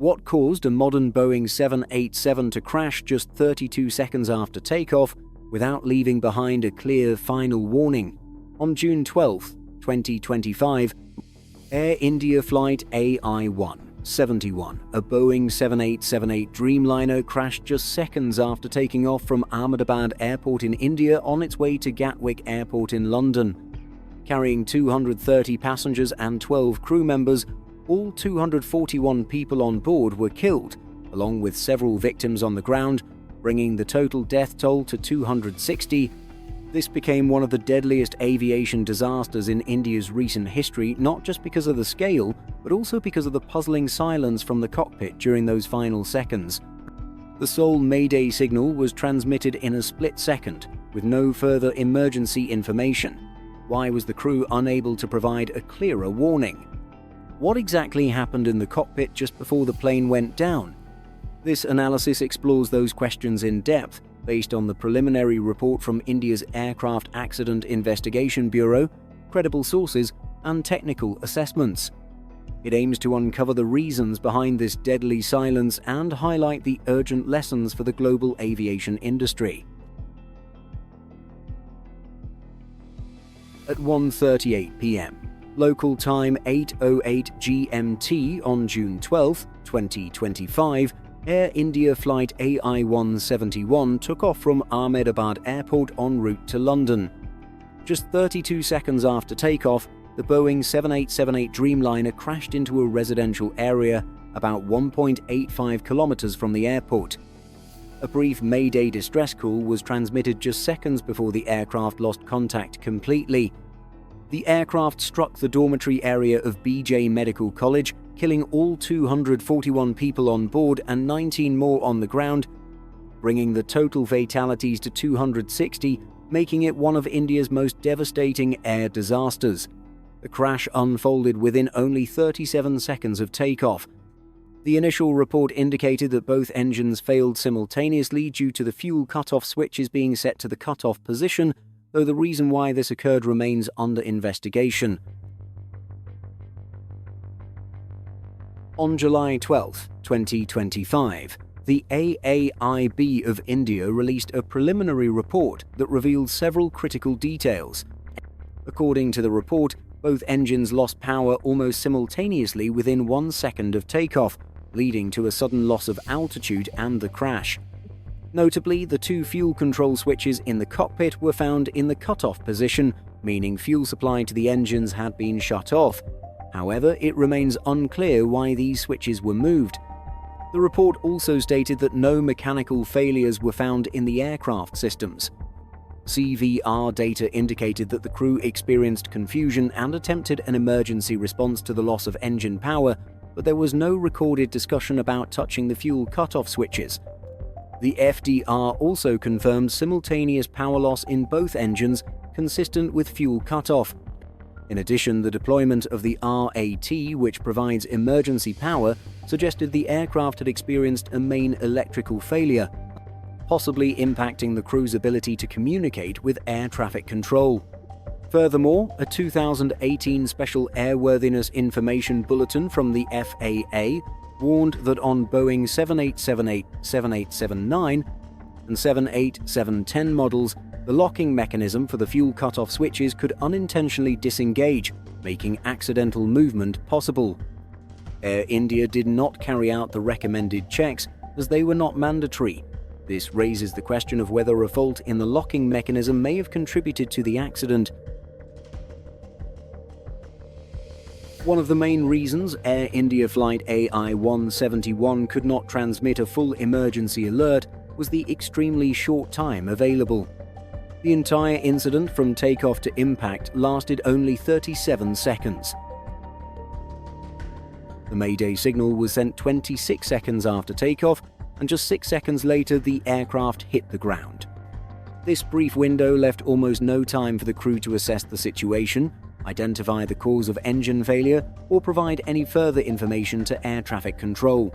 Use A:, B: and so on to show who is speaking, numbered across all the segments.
A: What caused a modern Boeing 787 to crash just 32 seconds after takeoff without leaving behind a clear final warning? On June 12, 2025, Air India Flight AI-171, a Boeing 7878 Dreamliner, crashed just seconds after taking off from Ahmedabad Airport in India on its way to Gatwick Airport in London. Carrying 230 passengers and 12 crew members, all 241 people on board were killed, along with several victims on the ground, bringing the total death toll to 260. This became one of the deadliest aviation disasters in India's recent history, not just because of the scale, but also because of the puzzling silence from the cockpit during those final seconds. The sole Mayday signal was transmitted in a split second, with no further emergency information. Why was the crew unable to provide a clearer warning? What exactly happened in the cockpit just before the plane went down? This analysis explores those questions in depth, based on the preliminary report from India's Aircraft Accident Investigation Bureau, credible sources, and technical assessments. It aims to uncover the reasons behind this deadly silence and highlight the urgent lessons for the global aviation industry. At 1:38 p.m. local time 8:08 GMT on June 12, 2025, Air India Flight AI-171 took off from Ahmedabad Airport en route to London. Just 32 seconds after takeoff, the Boeing 7878 Dreamliner crashed into a residential area about 1.85 kilometers from the airport. A brief Mayday distress call was transmitted just seconds before the aircraft lost contact completely. The aircraft struck the dormitory area of BJ Medical College, killing all 241 people on board and 19 more on the ground, bringing the total fatalities to 260, making it one of India's most devastating air disasters. The crash unfolded within only 37 seconds of takeoff. The initial report indicated that both engines failed simultaneously due to the fuel cutoff switches being set to the cutoff position, though the reason why this occurred remains under investigation. On July 12, 2025, the AAIB of India released a preliminary report that revealed several critical details. According to the report, both engines lost power almost simultaneously within 1 second of takeoff, leading to a sudden loss of altitude and the crash. Notably, the two fuel control switches in the cockpit were found in the cutoff position, meaning fuel supply to the engines had been shut off. However, it remains unclear why these switches were moved. The report also stated that no mechanical failures were found in the aircraft systems. CVR data indicated that the crew experienced confusion and attempted an emergency response to the loss of engine power, but there was no recorded discussion about touching the fuel cutoff switches. The FDR also confirmed simultaneous power loss in both engines, consistent with fuel cutoff. In addition, the deployment of the RAT, which provides emergency power, suggested the aircraft had experienced a main electrical failure, possibly impacting the crew's ability to communicate with air traffic control. Furthermore, a 2018 Special Airworthiness Information Bulletin from the FAA warned that on Boeing 7878, 7879, and 78710 models, the locking mechanism for the fuel cutoff switches could unintentionally disengage, making accidental movement possible. Air India did not carry out the recommended checks, as they were not mandatory. This raises the question of whether a fault in the locking mechanism may have contributed to the accident. One of the main reasons Air India Flight AI-171 could not transmit a full emergency alert was the extremely short time available. The entire incident from takeoff to impact lasted only 37 seconds. The Mayday signal was sent 26 seconds after takeoff, and just 6 seconds later the aircraft hit the ground. This brief window left almost no time for the crew to assess the situation, identify the cause of engine failure, or provide any further information to air traffic control.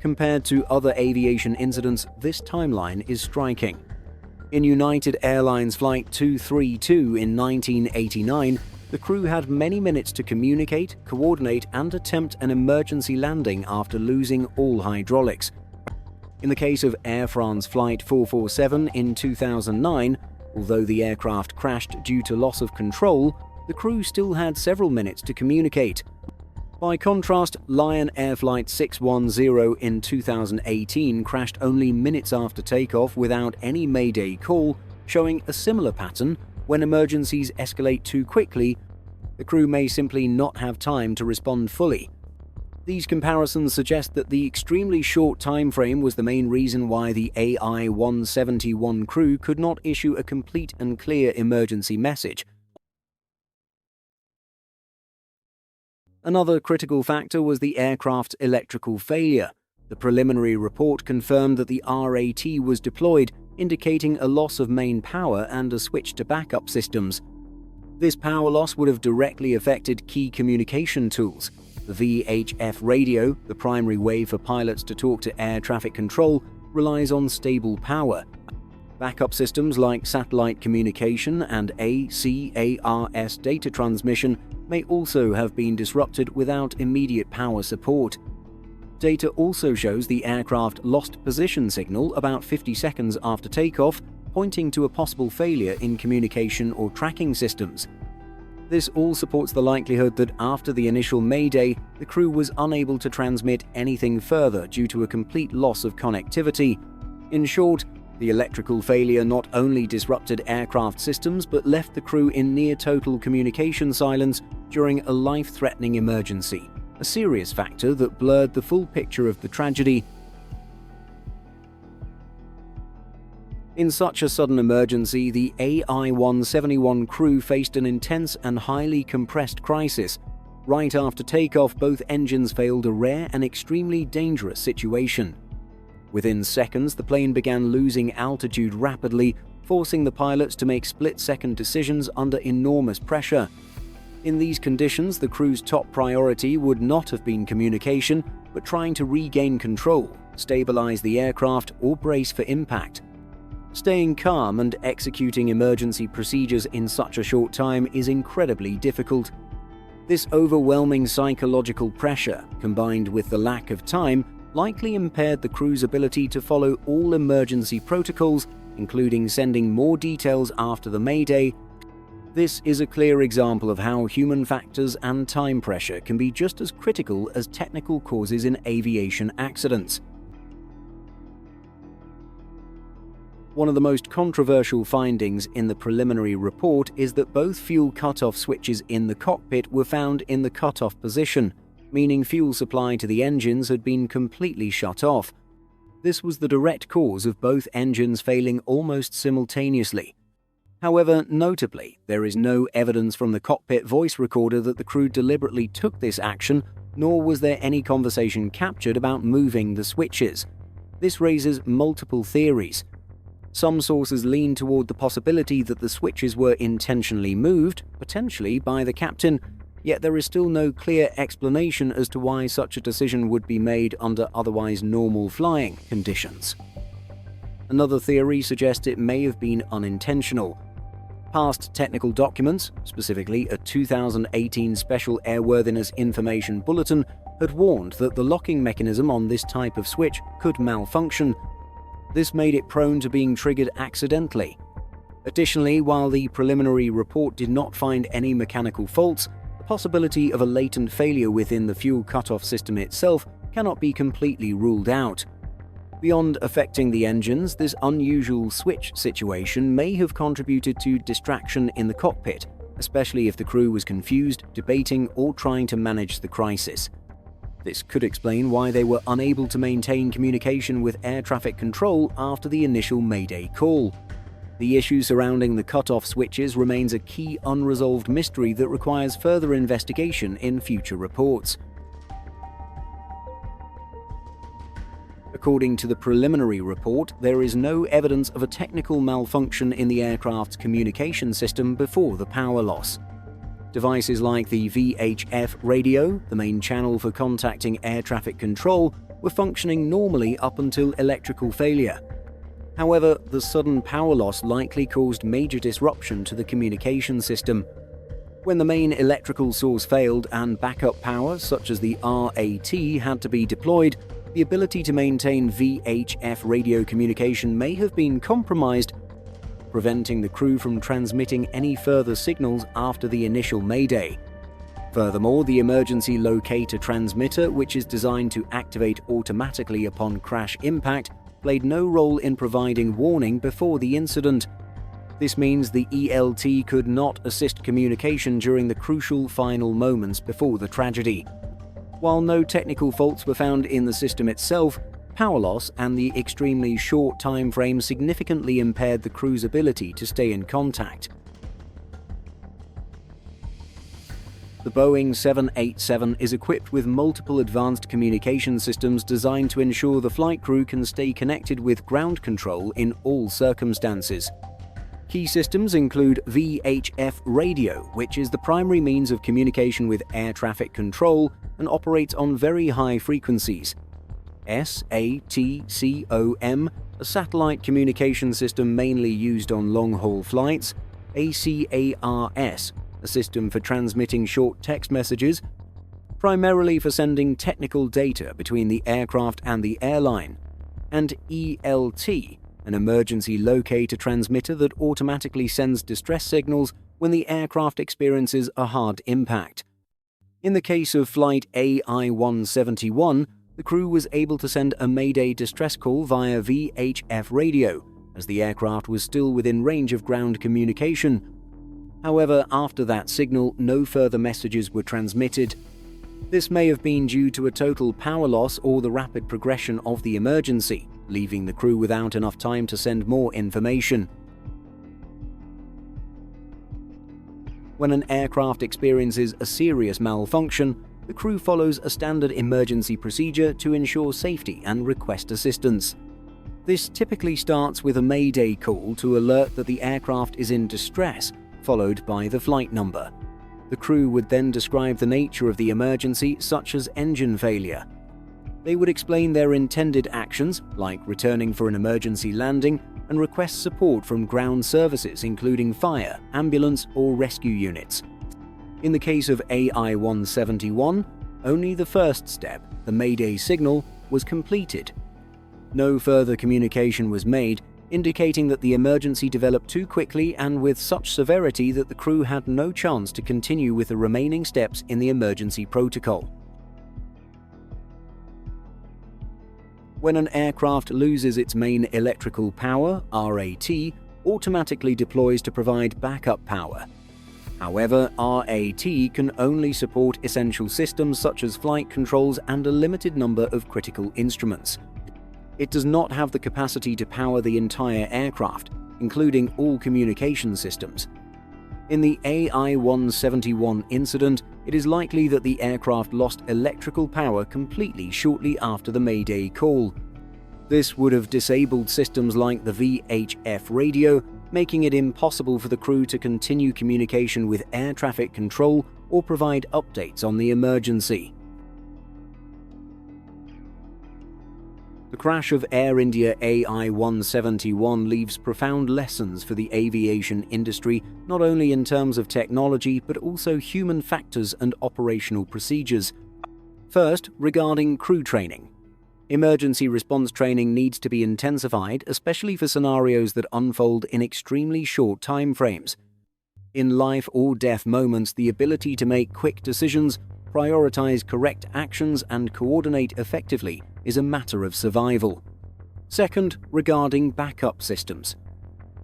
A: Compared to other aviation incidents, this timeline is striking. In United Airlines Flight 232 in 1989, the crew had many minutes to communicate, coordinate, and attempt an emergency landing after losing all hydraulics. In the case of Air France Flight 447 in 2009, although the aircraft crashed due to loss of control, the crew still had several minutes to communicate. By contrast, Lion Air Flight 610 in 2018 crashed only minutes after takeoff without any Mayday call, showing a similar pattern. When emergencies escalate too quickly, the crew may simply not have time to respond fully. These comparisons suggest that the extremely short time frame was the main reason why the AI-171 crew could not issue a complete and clear emergency message. Another critical factor was the aircraft's electrical failure. The preliminary report confirmed that the RAT was deployed, indicating a loss of main power and a switch to backup systems. This power loss would have directly affected key communication tools. The VHF radio, the primary way for pilots to talk to air traffic control, relies on stable power. Backup systems like satellite communication and ACARS data transmission may also have been disrupted without immediate power support. Data also shows the aircraft lost position signal about 50 seconds after takeoff, pointing to a possible failure in communication or tracking systems. This all supports the likelihood that after the initial Mayday, the crew was unable to transmit anything further due to a complete loss of connectivity. In short, the electrical failure not only disrupted aircraft systems but left the crew in near-total communication silence during a life-threatening emergency, a serious factor that blurred the full picture of the tragedy. In such a sudden emergency, the AI-171 crew faced an intense and highly compressed crisis. Right after takeoff, both engines failed, a rare and extremely dangerous situation. Within seconds, the plane began losing altitude rapidly, forcing the pilots to make split-second decisions under enormous pressure. In these conditions, the crew's top priority would not have been communication, but trying to regain control, stabilize the aircraft, or brace for impact. Staying calm and executing emergency procedures in such a short time is incredibly difficult. This overwhelming psychological pressure, combined with the lack of time, likely impaired the crew's ability to follow all emergency protocols, including sending more details after the Mayday. This is a clear example of how human factors and time pressure can be just as critical as technical causes in aviation accidents. One of the most controversial findings in the preliminary report is that both fuel cutoff switches in the cockpit were found in the cutoff position, meaning fuel supply to the engines had been completely shut off. This was the direct cause of both engines failing almost simultaneously. However, notably, there is no evidence from the cockpit voice recorder that the crew deliberately took this action, nor was there any conversation captured about moving the switches. This raises multiple theories. Some sources lean toward the possibility that the switches were intentionally moved, potentially by the captain, yet there is still no clear explanation as to why such a decision would be made under otherwise normal flying conditions. Another theory suggests it may have been unintentional. Past technical documents, specifically a 2018 Special Airworthiness Information Bulletin, had warned that the locking mechanism on this type of switch could malfunction. This made it prone to being triggered accidentally. Additionally, while the preliminary report did not find any mechanical faults, the possibility of a latent failure within the fuel cutoff system itself cannot be completely ruled out. Beyond affecting the engines, this unusual switch situation may have contributed to distraction in the cockpit, especially if the crew was confused, debating, or trying to manage the crisis. This could explain why they were unable to maintain communication with air traffic control after the initial Mayday call. The issue surrounding the cutoff switches remains a key unresolved mystery that requires further investigation in future reports. According to the preliminary report, there is no evidence of a technical malfunction in the aircraft's communication system before the power loss. Devices like the VHF radio, the main channel for contacting air traffic control, were functioning normally up until electrical failure. However, the sudden power loss likely caused major disruption to the communication system. When the main electrical source failed and backup power, such as the RAT, had to be deployed, the ability to maintain VHF radio communication may have been compromised, preventing the crew from transmitting any further signals after the initial mayday. Furthermore, the emergency locator transmitter, which is designed to activate automatically upon crash impact, played no role in providing warning before the incident. This means the ELT could not assist communication during the crucial final moments before the tragedy. While no technical faults were found in the system itself, power loss and the extremely short time frame significantly impaired the crew's ability to stay in contact. The Boeing 787 is equipped with multiple advanced communication systems designed to ensure the flight crew can stay connected with ground control in all circumstances. Key systems include VHF radio, which is the primary means of communication with air traffic control and operates on very high frequencies. SATCOM, a satellite communication system mainly used on long-haul flights. ACARS, a system for transmitting short text messages, primarily for sending technical data between the aircraft and the airline. And ELT, an emergency locator transmitter that automatically sends distress signals when the aircraft experiences a hard impact. In the case of Flight AI-171, the crew was able to send a Mayday distress call via VHF radio, as the aircraft was still within range of ground communication. However, after that signal, no further messages were transmitted. This may have been due to a total power loss or the rapid progression of the emergency, leaving the crew without enough time to send more information. When an aircraft experiences a serious malfunction, the crew follows a standard emergency procedure to ensure safety and request assistance. This typically starts with a Mayday call to alert that the aircraft is in distress, followed by the flight number. The crew would then describe the nature of the emergency, such as engine failure. They would explain their intended actions, like returning for an emergency landing, and request support from ground services including fire, ambulance, or rescue units. In the case of AI-171, only the first step, the Mayday signal, was completed. No further communication was made, indicating that the emergency developed too quickly and with such severity that the crew had no chance to continue with the remaining steps in the emergency protocol. When an aircraft loses its main electrical power, RAT, automatically deploys to provide backup power. However, RAT can only support essential systems such as flight controls and a limited number of critical instruments. It does not have the capacity to power the entire aircraft, including all communication systems. In the AI-171 incident, it is likely that the aircraft lost electrical power completely shortly after the Mayday call. This would have disabled systems like the VHF radio, making it impossible for the crew to continue communication with air traffic control or provide updates on the emergency. The crash of Air India AI-171 leaves profound lessons for the aviation industry, not only in terms of technology but also human factors and operational procedures. First, regarding crew training. Emergency response training needs to be intensified, especially for scenarios that unfold in extremely short time frames. In life or death moments, the ability to make quick decisions, prioritize correct actions, and coordinate effectively is a matter of survival. Second, regarding backup systems.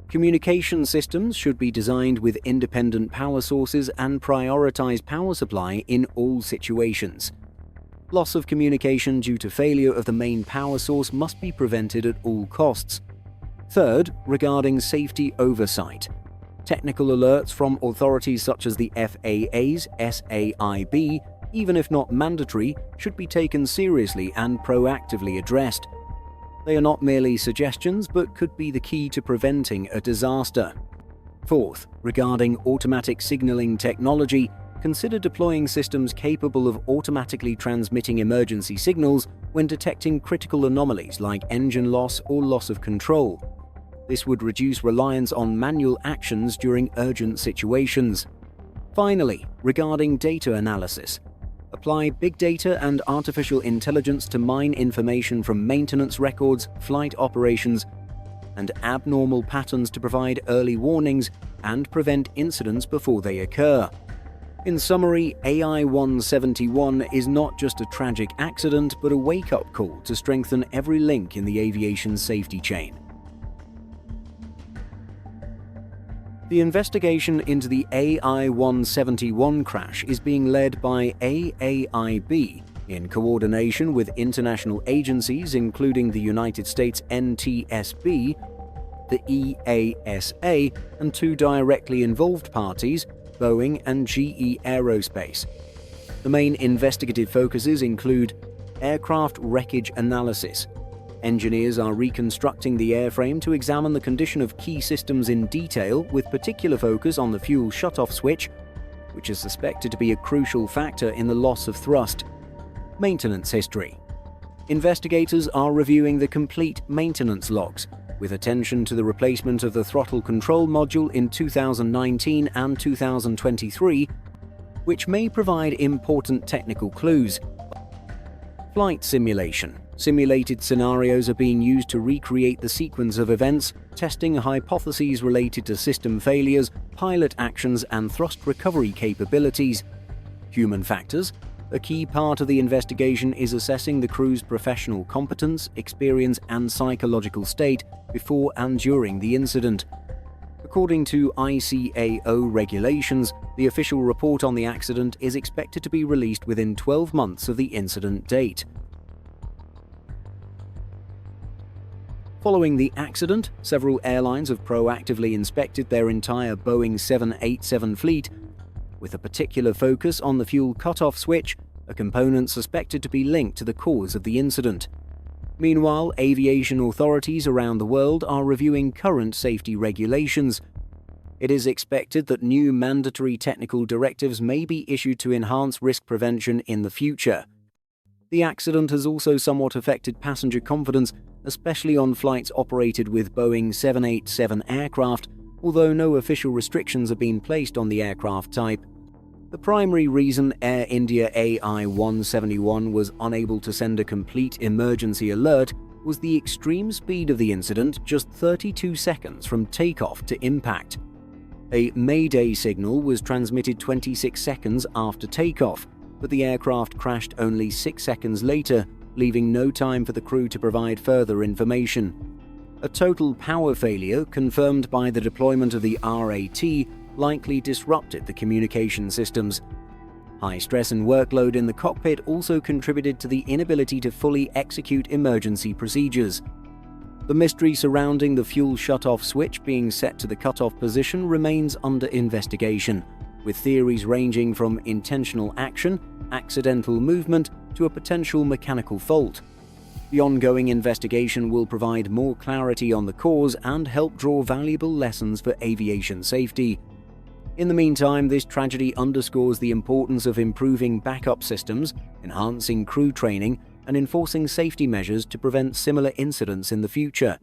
A: Communication systems should be designed with independent power sources and prioritize power supply in all situations. Loss of communication due to failure of the main power source must be prevented at all costs. Third, regarding safety oversight. Technical alerts from authorities such as the FAA's AAIB, even if not mandatory, should be taken seriously and proactively addressed. They are not merely suggestions but could be the key to preventing a disaster. Fourth, regarding automatic signaling technology, consider deploying systems capable of automatically transmitting emergency signals when detecting critical anomalies like engine loss or loss of control. This would reduce reliance on manual actions during urgent situations. Finally, regarding data analysis, apply big data and artificial intelligence to mine information from maintenance records, flight operations, and abnormal patterns to provide early warnings and prevent incidents before they occur. In summary, AI-171 is not just a tragic accident, but a wake-up call to strengthen every link in the aviation safety chain. The investigation into the AI-171 crash is being led by AAIB in coordination with international agencies including the United States NTSB, the EASA, and two directly involved parties, Boeing and GE Aerospace. The main investigative focuses include aircraft wreckage analysis. Engineers are reconstructing the airframe to examine the condition of key systems in detail, with particular focus on the fuel shutoff switch, which is suspected to be a crucial factor in the loss of thrust. Maintenance history. Investigators are reviewing the complete maintenance logs, with attention to the replacement of the throttle control module in 2019 and 2023, which may provide important technical clues. Flight simulation. Simulated scenarios are being used to recreate the sequence of events, testing hypotheses related to system failures, pilot actions, and thrust recovery capabilities. Human factors. A key part of the investigation is assessing the crew's professional competence, experience, and psychological state before and during the incident. According to ICAO regulations, the official report on the accident is expected to be released within 12 months of the incident date. Following the accident, several airlines have proactively inspected their entire Boeing 787 fleet, with a particular focus on the fuel cutoff switch, a component suspected to be linked to the cause of the incident. Meanwhile, aviation authorities around the world are reviewing current safety regulations. It is expected that new mandatory technical directives may be issued to enhance risk prevention in the future. The accident has also somewhat affected passenger confidence, especially on flights operated with Boeing 787 aircraft, although no official restrictions have been placed on the aircraft type. The primary reason Air India AI-171 was unable to send a complete emergency alert was the extreme speed of the incident, just 32 seconds from takeoff to impact. A Mayday signal was transmitted 26 seconds after takeoff, but the aircraft crashed only 6 seconds later, leaving no time for the crew to provide further information. A total power failure, confirmed by the deployment of the RAT, likely disrupted the communication systems. High stress and workload in the cockpit also contributed to the inability to fully execute emergency procedures. The mystery surrounding the fuel shutoff switch being set to the cutoff position remains under investigation, with theories ranging from intentional action, accidental movement, to a potential mechanical fault. The ongoing investigation will provide more clarity on the cause and help draw valuable lessons for aviation safety. In the meantime, this tragedy underscores the importance of improving backup systems, enhancing crew training, and enforcing safety measures to prevent similar incidents in the future.